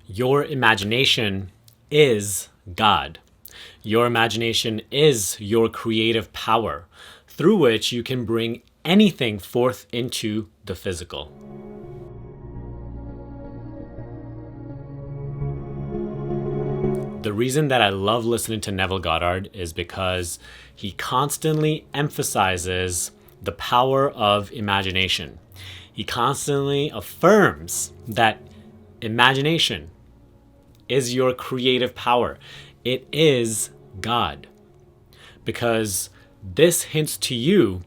Your imagination is God. Your imagination is your creative power through which you can bring anything forth into the physical. The reason that I love listening to Neville Goddard is because he constantly emphasizes the power of imagination. He constantly affirms that imagination is your creative power. It is God. Because this hints to you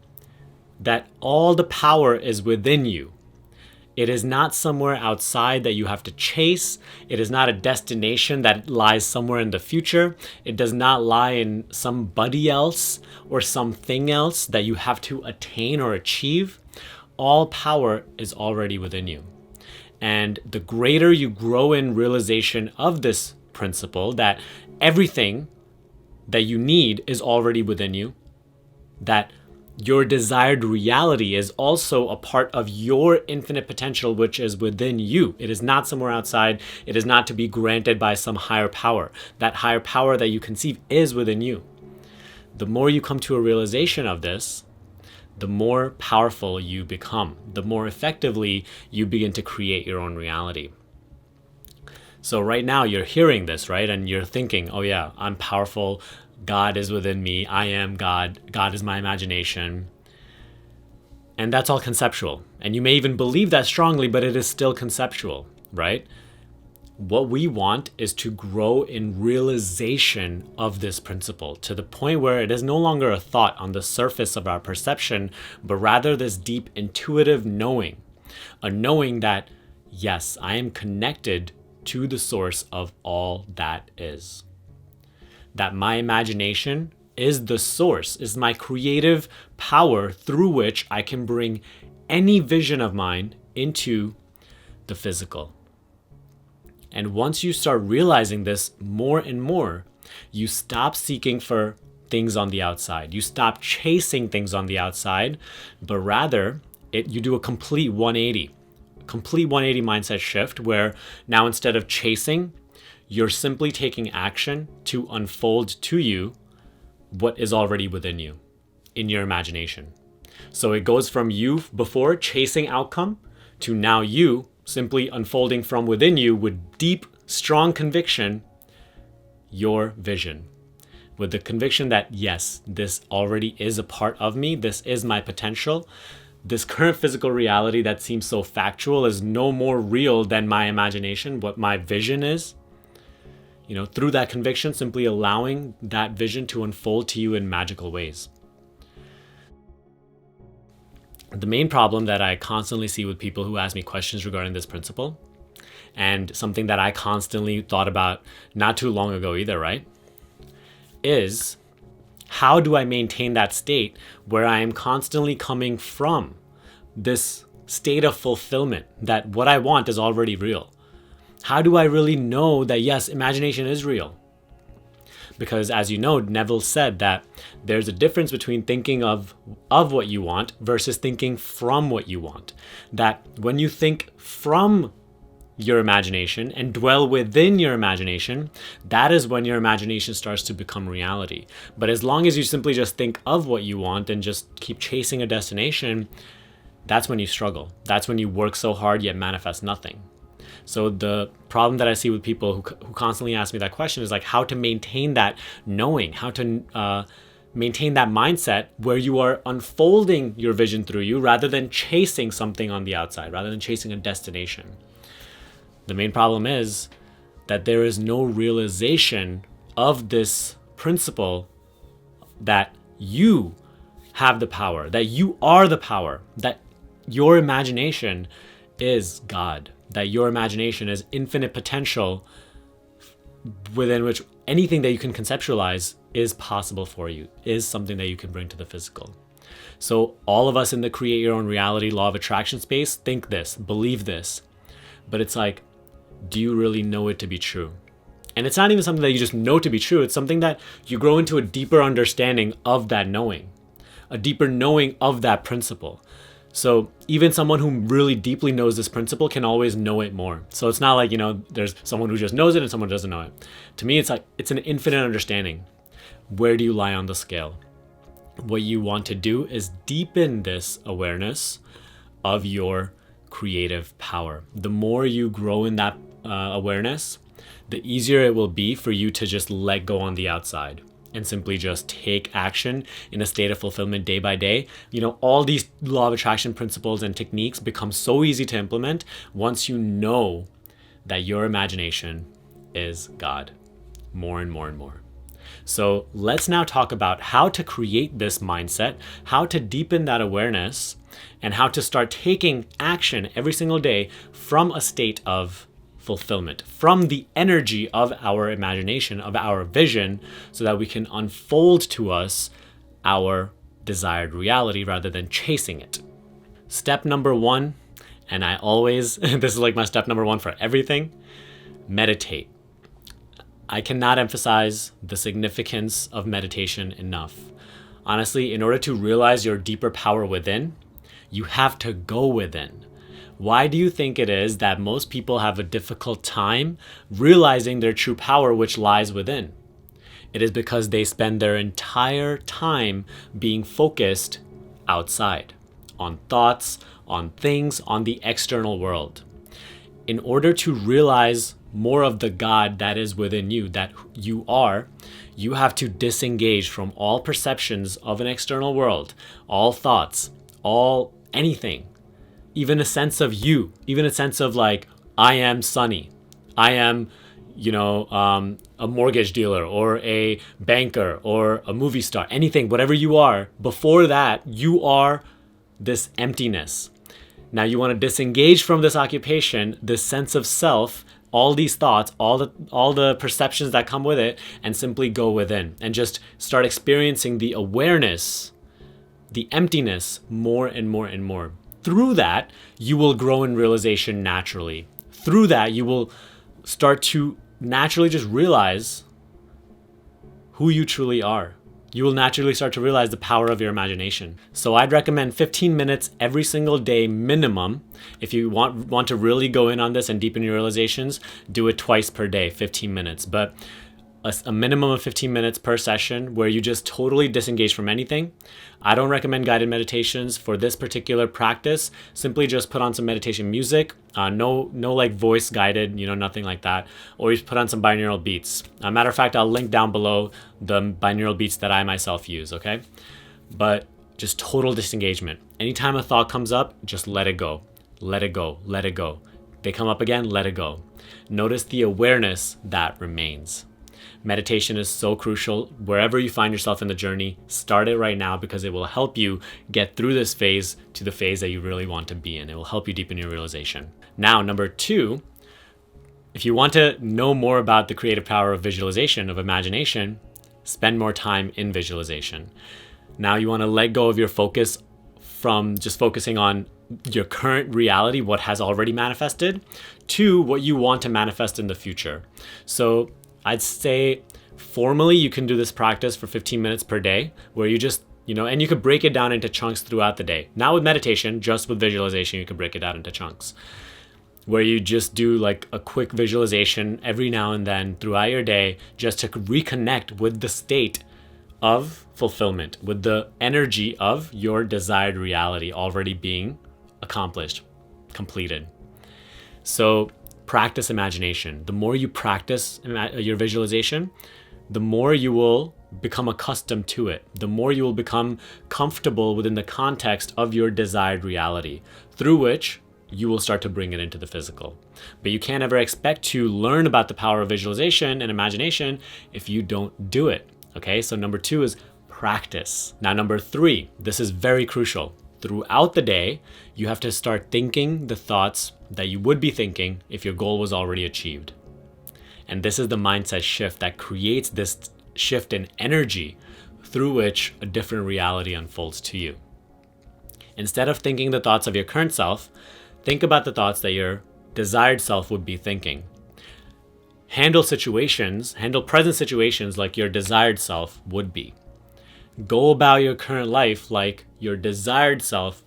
that all the power is within you. It is not somewhere outside that you have to chase. It is not a destination that lies somewhere in the future. It does not lie in somebody else or something else that you have to attain or achieve. All power is already within you. And the greater you grow in realization of this principle, that everything that you need is already within you, that your desired reality is also a part of your infinite potential, which is within you. It is not somewhere outside. It is not to be granted by some higher power. That higher power that you conceive is within you. The more you come to a realization of this, the more powerful you become, the more effectively you begin to create your own reality. So right now you're hearing this, right? And you're thinking, oh yeah, I'm powerful. God is within me. I am God. God is my imagination. And that's all conceptual. And you may even believe that strongly, but it is still conceptual, right? What we want is to grow in realization of this principle to the point where it is no longer a thought on the surface of our perception, but rather this deep intuitive knowing, a knowing that, yes, I am connected to the source of all that is. That my imagination is the source, is my creative power through which I can bring any vision of mine into the physical. And once you start realizing this more and more, you stop seeking for things on the outside. You stop chasing things on the outside, but rather you do a complete 180 mindset shift where now instead of chasing, you're simply taking action to unfold to you what is already within you in your imagination. So it goes from you before chasing outcome to now you simply unfolding from within you with deep, strong conviction, your vision. With the conviction that, yes, this already is a part of me. This is my potential. This current physical reality that seems so factual is no more real than my imagination, what my vision is. Through that conviction, simply allowing that vision to unfold to you in magical ways. The main problem that I constantly see with people who ask me questions regarding this principle, and something that I constantly thought about not too long ago either, right, is how do I maintain that state where I am constantly coming from this state of fulfillment, that what I want is already real? How do I really know that, yes, imagination is real? Because as you know, Neville said that there's a difference between thinking of what you want versus thinking from what you want. That when you think from your imagination and dwell within your imagination, that is when your imagination starts to become reality. But as long as you simply just think of what you want and just keep chasing a destination, that's when you struggle. That's when you work so hard yet manifest nothing. So the problem that I see with people who constantly ask me that question is like how to maintain that knowing, how to maintain that mindset where you are unfolding your vision through you rather than chasing something on the outside, rather than chasing a destination. The main problem is that there is no realization of this principle that you have the power, that you are the power, that your imagination is God, that your imagination is infinite potential within which anything that you can conceptualize is possible for you, is something that you can bring to the physical. So all of us in the create your own reality law of attraction space think this, believe this, but it's like, do you really know it to be true? And it's not even something that you just know to be true. It's something that you grow into a deeper understanding of that knowing, a deeper knowing of that principle. So even someone who really deeply knows this principle can always know it more. So it's not like, there's someone who just knows it and someone who doesn't know it. To me, it's like it's an infinite understanding. Where do you lie on the scale? What you want to do is deepen this awareness of your creative power. The more you grow in that awareness, the easier it will be for you to just let go on the outside and simply just take action in a state of fulfillment day by day. All these law of attraction principles and techniques become so easy to implement once you know that your imagination is God, more and more and more. So let's now talk about how to create this mindset, how to deepen that awareness, and how to start taking action every single day from a state of fulfillment, from the energy of our imagination, of our vision, so that we can unfold to us our desired reality rather than chasing it. Step number 1, and I always, this is like my step number 1 for everything, meditate. I cannot emphasize the significance of meditation enough. Honestly, in order to realize your deeper power within, you have to go within. Why do you think it is that most people have a difficult time realizing their true power which lies within? It is because they spend their entire time being focused outside, on thoughts, on things, on the external world. In order to realize more of the God that is within you, that you are, you have to disengage from all perceptions of an external world, all thoughts, anything, even a sense of you, even a sense of like, I am Sunny, I am, a mortgage dealer or a banker or a movie star, anything, whatever you are. Before that, you are this emptiness. Now you want to disengage from this occupation, this sense of self, all these thoughts, all the perceptions that come with it, and simply go within and just start experiencing the awareness, the emptiness more and more and more. Through that, you will grow in realization naturally. Through that, you will start to naturally just realize who you truly are. You will naturally start to realize the power of your imagination. So I'd recommend 15 minutes every single day minimum. If you want to really go in on this and deepen your realizations, do it twice per day, 15 minutes. But a minimum of 15 minutes per session where you just totally disengage from anything. I don't recommend guided meditations for this particular practice. Simply just put on some meditation music. No like voice guided, nothing like that. Or you put on some binaural beats. Matter of fact, I'll link down below the binaural beats that I myself use, okay? But just total disengagement. Anytime a thought comes up, just let it go. Let it go. Let it go. They come up again, let it go. Notice the awareness that remains. Meditation is so crucial. Wherever you find yourself in the journey, start it right now because it will help you get through this phase to the phase that you really want to be in. It will help you deepen your realization. Now, number 2, if you want to know more about the creative power of visualization, of imagination, spend more time in visualization. Now you want to let go of your focus from just focusing on your current reality, what has already manifested, to what you want to manifest in the future. So I'd say formally you can do this practice for 15 minutes per day where you just, and you could break it down into chunks throughout the day. Not with meditation, just with visualization, you can break it out into chunks where you just do like a quick visualization every now and then throughout your day just to reconnect with the state of fulfillment, with the energy of your desired reality already being accomplished, completed. So practice imagination. The more you practice your visualization, the more you will become accustomed to it. The more you will become comfortable within the context of your desired reality, through which you will start to bring it into the physical. But you can't ever expect to learn about the power of visualization and imagination if you don't do it. Okay, so number 2 is practice. Now, number 3, this is very crucial. Throughout the day, you have to start thinking the thoughts that you would be thinking if your goal was already achieved. And this is the mindset shift that creates this shift in energy through which a different reality unfolds to you. Instead of thinking the thoughts of your current self, think about the thoughts that your desired self would be thinking. Handle present situations like your desired self would be. Go about your current life like your desired self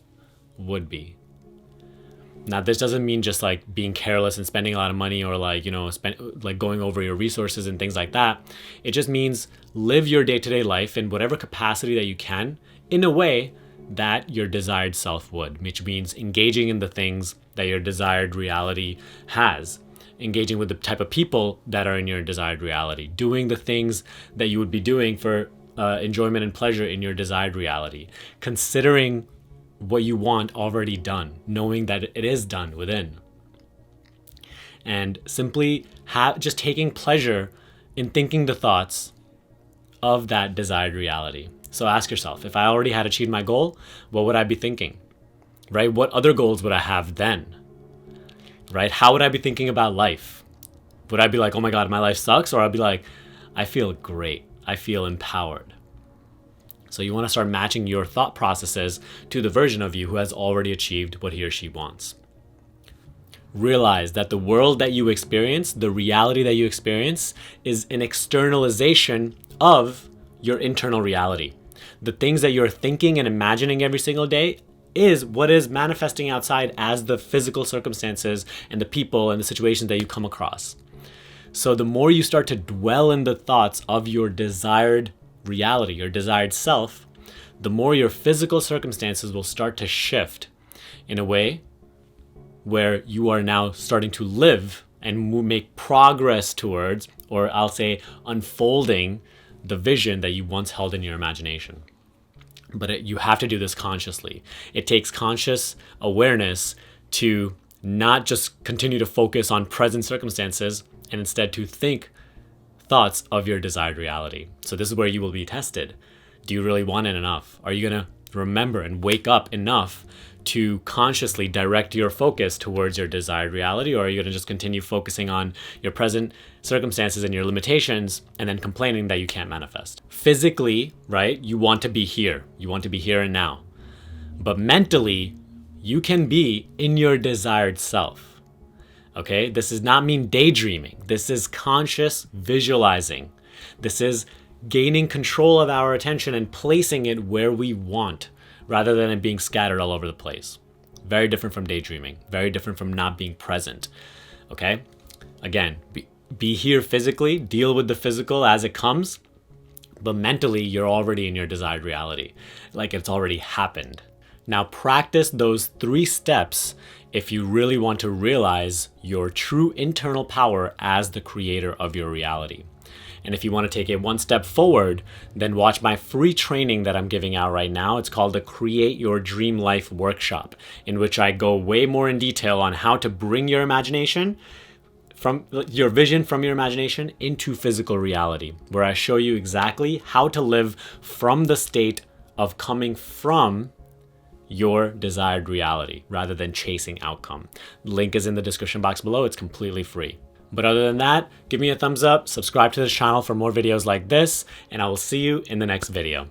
would be. Now, this doesn't mean just like being careless and spending a lot of money, or like, like going over your resources and things like that. It just means live your day-to-day life in whatever capacity that you can in a way that your desired self would, which means engaging in the things that your desired reality has, engaging with the type of people that are in your desired reality, doing the things that you would be doing for enjoyment and pleasure in your desired reality, considering what you want already done, knowing that it is done within, and simply just taking pleasure in thinking the thoughts of that desired reality. So ask yourself, if I already had achieved my goal, what would I be thinking, right? What other goals would I have then, right? How would I be thinking about life? Would I be like, oh my God, my life sucks? Or I'd be like, I feel great. I feel empowered. So you want to start matching your thought processes to the version of you who has already achieved what he or she wants. Realize that the world that you experience, the reality that you experience, is an externalization of your internal reality. The things that you're thinking and imagining every single day is what is manifesting outside as the physical circumstances and the people and the situations that you come across. So the more you start to dwell in the thoughts of your desired reality, your desired self, the more your physical circumstances will start to shift in a way where you are now starting to live and make progress towards, or I'll say unfolding, the vision that you once held in your imagination. But you have to do this consciously. It takes conscious awareness to not just continue to focus on present circumstances and instead to think thoughts of your desired reality. So this is where you will be tested. Do you really want it enough? Are you going to remember and wake up enough to consciously direct your focus towards your desired reality? Or are you going to just continue focusing on your present circumstances and your limitations and then complaining that you can't manifest? Physically, right, you want to be here. You want to be here and now. But mentally, you can be in your desired self. Okay, this does not mean daydreaming. This is conscious visualizing. This is gaining control of our attention and placing it where we want, rather than it being scattered all over the place. Very different from daydreaming. Very different from not being present. Okay, again, be here physically, deal with the physical as it comes, but mentally you're already in your desired reality, like it's already happened. Now practice those 3 steps if you really want to realize your true internal power as the creator of your reality. And if you want to take it one step forward, then watch my free training that I'm giving out right now. It's called the Create Your Dream Life Workshop, in which I go way more in detail on how to bring your imagination from your vision from your imagination into physical reality, where I show you exactly how to live from the state of coming from your desired reality rather than chasing outcome. Link is in the description box below. It's completely free. But other than that, give me a thumbs up, subscribe to this channel for more videos like this, and I will see you in the next video.